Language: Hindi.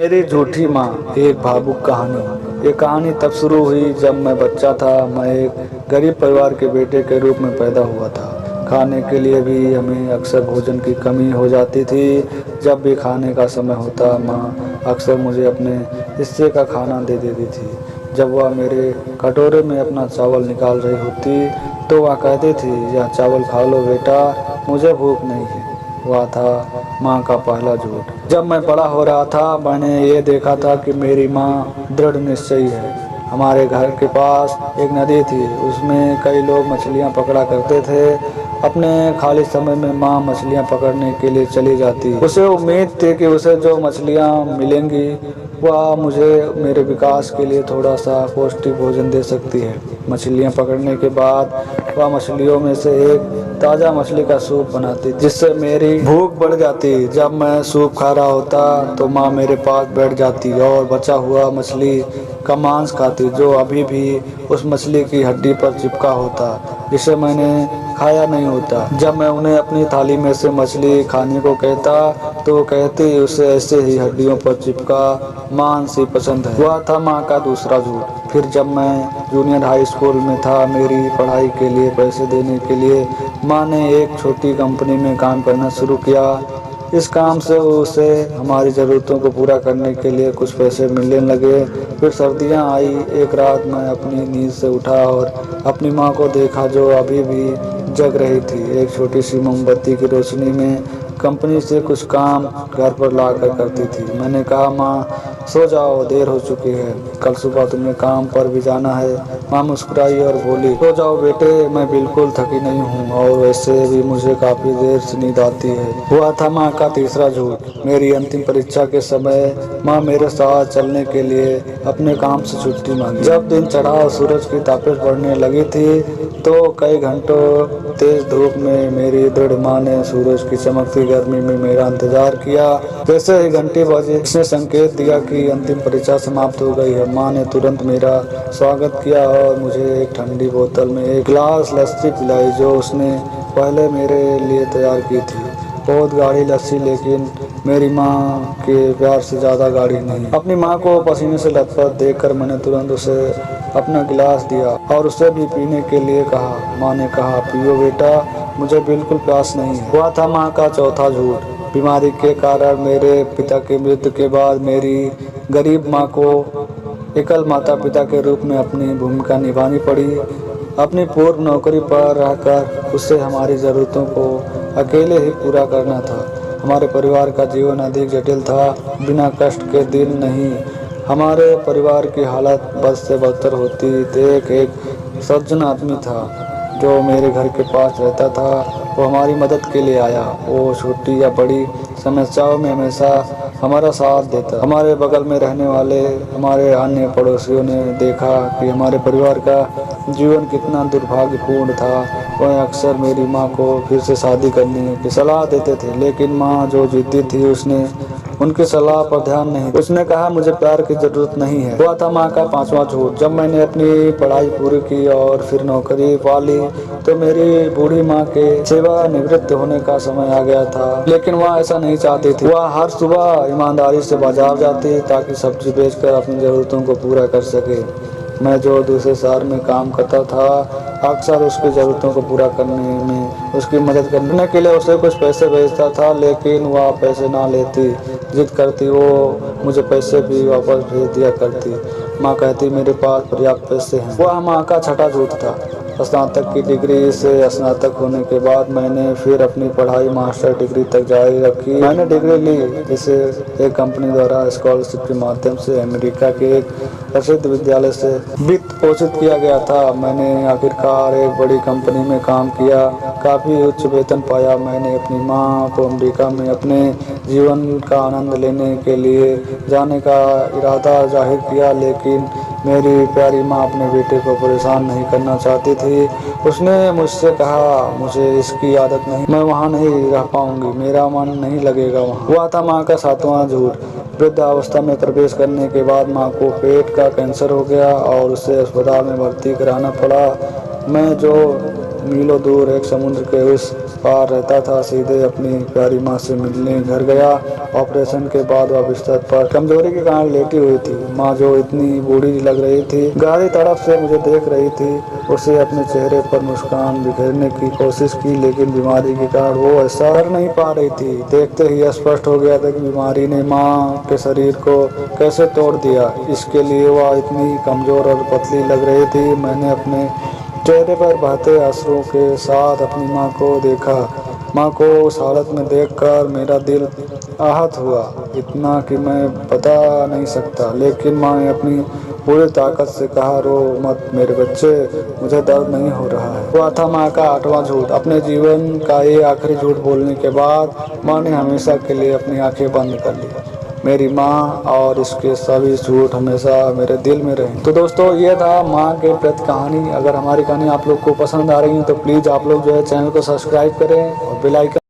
मेरी झूठी माँ, एक भावुक कहानी। ये कहानी तब शुरू हुई जब मैं बच्चा था। मैं एक गरीब परिवार के बेटे के रूप में पैदा हुआ था। खाने के लिए भी हमें अक्सर भोजन की कमी हो जाती थी। जब भी खाने का समय होता, माँ अक्सर मुझे अपने हिस्से का खाना दे देती थी। जब वह मेरे कटोरे में अपना चावल निकाल रही होती तो वह कहती थी, यह चावल खा लो बेटा, मुझे भूख नहीं है। वह था माँ का पहला झूठ। जब मैं बड़ा हो रहा था, मैंने ये देखा था कि मेरी माँ दृढ़ निश्चयी है। हमारे घर के पास एक नदी थी, उसमें कई लोग मछलियाँ पकड़ा करते थे। अपने खाली समय में माँ मछलियाँ पकड़ने के लिए चली जाती। उसे उम्मीद थी कि उसे जो मछलियाँ मिलेंगी वह मुझे मेरे विकास के लिए थोड़ा सा पौष्टिक भोजन दे सकती है। मछलियाँ पकड़ने के बाद वह मछलियों में से एक ताज़ा मछली का सूप बनाती, जिससे मेरी भूख बढ़ जाती। जब मैं सूप खा रहा होता तो माँ मेरे पास बैठ जाती और बचा हुआ मछली का मांस खाती, जो अभी भी उस मछली की हड्डी पर चिपका होता, जिसे मैंने खाया नहीं होता। जब मैं उन्हें अपनी थाली में से मछली खाने को कहता तो वो कहती, उसे ऐसे ही हड्डियों पर चिपका मांस ही पसंद है। वह था माँ का दूसरा झूठ। फिर जब मैं जूनियर हाई स्कूल में था, मेरी पढ़ाई के लिए पैसे देने के लिए माँ ने एक छोटी कंपनी में काम करना शुरू किया। इस काम से उसे हमारी ज़रूरतों को पूरा करने के लिए कुछ पैसे मिलने लगे। फिर सर्दियाँ आई। एक रात मैं अपनी नींद से उठा और अपनी माँ को देखा, जो अभी भी जग रही थी। एक छोटी सी मोमबत्ती की रोशनी में कंपनी से कुछ काम घर पर ला कर करती थी। मैंने कहा, माँ सो जाओ, देर हो चुकी है, कल सुबह तुम्हें काम पर भी जाना है। माँ मुस्कुराई और बोली, सो जाओ बेटे, मैं बिल्कुल थकी नहीं हूँ और वैसे भी मुझे काफ़ी देर से नींद आती है। हुआ था माँ का तीसरा झूठ। मेरी अंतिम परीक्षा के समय माँ मेरे साथ चलने के लिए अपने काम से छुट्टी मांगी। जब दिन चढ़ा और सूरज की तापश बढ़ने लगी थी तो कई घंटों तेज धूप में मेरी दृढ़ माँ ने सूरज की चमकती गर्मी में मेरा इंतजार किया। जैसे ही घंटी बजी, उसने संकेत दिया कि अंतिम परीक्षा समाप्त हो गई है। माँ ने तुरंत मेरा स्वागत किया और मुझे एक ठंडी बोतल में एक गिलास लस्सी पिलाई, जो उसने पहले मेरे लिए तैयार की थी। बहुत गाढ़ी लस्सी, लेकिन मेरी माँ के प्यार से ज़्यादा गाढ़ी नहीं। अपनी माँ को पसीने से लथपथ देखकर मैंने तुरंत उसे अपना गिलास दिया और उसे भी पीने के लिए कहा। माँ ने कहा, पियो बेटा, मुझे बिल्कुल प्यास नहीं है। हुआ था माँ का चौथा झूठ। बीमारी के कारण मेरे पिता की मृत्यु के बाद मेरी गरीब माँ को एकल माता पिता के रूप में अपनी भूमिका निभानी पड़ी। अपनी पूर्व नौकरी पर रहकर उसे हमारी ज़रूरतों को अकेले ही पूरा करना था। हमारे परिवार का जीवन अधिक जटिल था। बिना कष्ट के दिन नहीं, हमारे परिवार की हालत बद से बदतर होती। एक सज्जन आदमी था जो मेरे घर के पास रहता था। वो हमारी मदद के लिए आया। वो छोटी या बड़ी समस्याओं में हमेशा हमारा साथ देता। हमारे बगल में रहने वाले हमारे अन्य पड़ोसियों ने देखा कि हमारे परिवार का जीवन कितना दुर्भाग्यपूर्ण था। वह अक्सर मेरी माँ को फिर से शादी करने की सलाह देते थे, लेकिन माँ जो जिद्दी थी, उसने उनकी सलाह पर ध्यान नहीं। उसने कहा, मुझे प्यार की जरूरत नहीं है। हुआ था माँ का पांचवा झूठ। जब मैंने अपनी पढ़ाई पूरी की और फिर नौकरी पा ली तो मेरी बूढ़ी माँ के सेवानिवृत्त होने का समय आ गया था, लेकिन वह ऐसा नहीं चाहती थी। वह हर सुबह ईमानदारी से बाजार जाती ताकि सब्जी बेचकर अपनी जरूरतों को पूरा कर सके। मैं जो दूसरे शहर में काम करता था, अक्सर उसकी ज़रूरतों को पूरा करने में उसकी मदद करने के लिए उसे कुछ पैसे भेजता था, लेकिन वह पैसे ना लेती। जिद करती, वो मुझे पैसे भी वापस भेज दिया करती। माँ कहती, मेरे पास पर्याप्त पैसे हैं। वह माँ का छठा झूठ था। स्नातक की डिग्री से स्नातक होने के बाद मैंने फिर अपनी पढ़ाई मास्टर डिग्री तक जारी रखी। मैंने डिग्री ली जिसे एक कंपनी द्वारा स्कॉलरशिप के माध्यम से अमेरिका के एक प्रसिद्ध विद्यालय से वित्त पोषित किया गया था। मैंने आखिरकार एक बड़ी कंपनी में काम किया, काफ़ी उच्च वेतन पाया। मैंने अपनी माँ को अमेरिका में अपने जीवन का आनंद लेने के लिए जाने का इरादा जाहिर किया, लेकिन मेरी प्यारी माँ अपने बेटे को परेशान नहीं करना चाहती थी। उसने मुझसे कहा, मुझे इसकी आदत नहीं, मैं वहाँ नहीं रह पाऊँगी, मेरा मन नहीं लगेगा वहाँ। हुआ था माँ का सातवां झूठ। वृद्धावस्था में प्रवेश करने के बाद माँ को पेट का कैंसर हो गया और उसे अस्पताल में भर्ती कराना पड़ा। मैं जो मीलों दूर एक समुद्र के उस पार रहता था। सीधे अपनी प्यारी माँ से मिलने घर गया। ऑपरेशन के बाद वह बिस्तर पर कमजोरी के कारण लेटी हुई थी। माँ जो इतनी बूढ़ी लग रही थी, गहरी तड़प से मुझे देख रही थी। उसे अपने चेहरे पर मुस्कान बिखेरने की कोशिश की, लेकिन बीमारी के कारण वो ऐसा कर नहीं पा रही थी। देखते ही स्पष्ट हो गया था कि बीमारी ने माँ के शरीर को कैसे तोड़ दिया। इसके लिए वह इतनी कमजोर और पतली लग रही थी। मैंने अपने चेहरे पर बहते आंसुओं के साथ अपनी माँ को देखा। माँ को उस हालत में देखकर मेरा दिल आहत हुआ, इतना कि मैं बता नहीं सकता। लेकिन माँ ने अपनी पूरी ताकत से कहा, रो मत मेरे बच्चे, मुझे दर्द नहीं हो रहा है। वह था माँ का 8वां झूठ। अपने जीवन का ये आखिरी झूठ बोलने के बाद माँ ने हमेशा के लिए अपनी आंखें बंद कर ली। मेरी माँ और इसके सभी झूठ हमेशा मेरे दिल में रहे। तो दोस्तों, ये था माँ के प्रति कहानी। अगर हमारी कहानी आप लोग को पसंद आ रही है तो प्लीज़ आप लोग जो है चैनल को सब्सक्राइब करें और बेल आइकन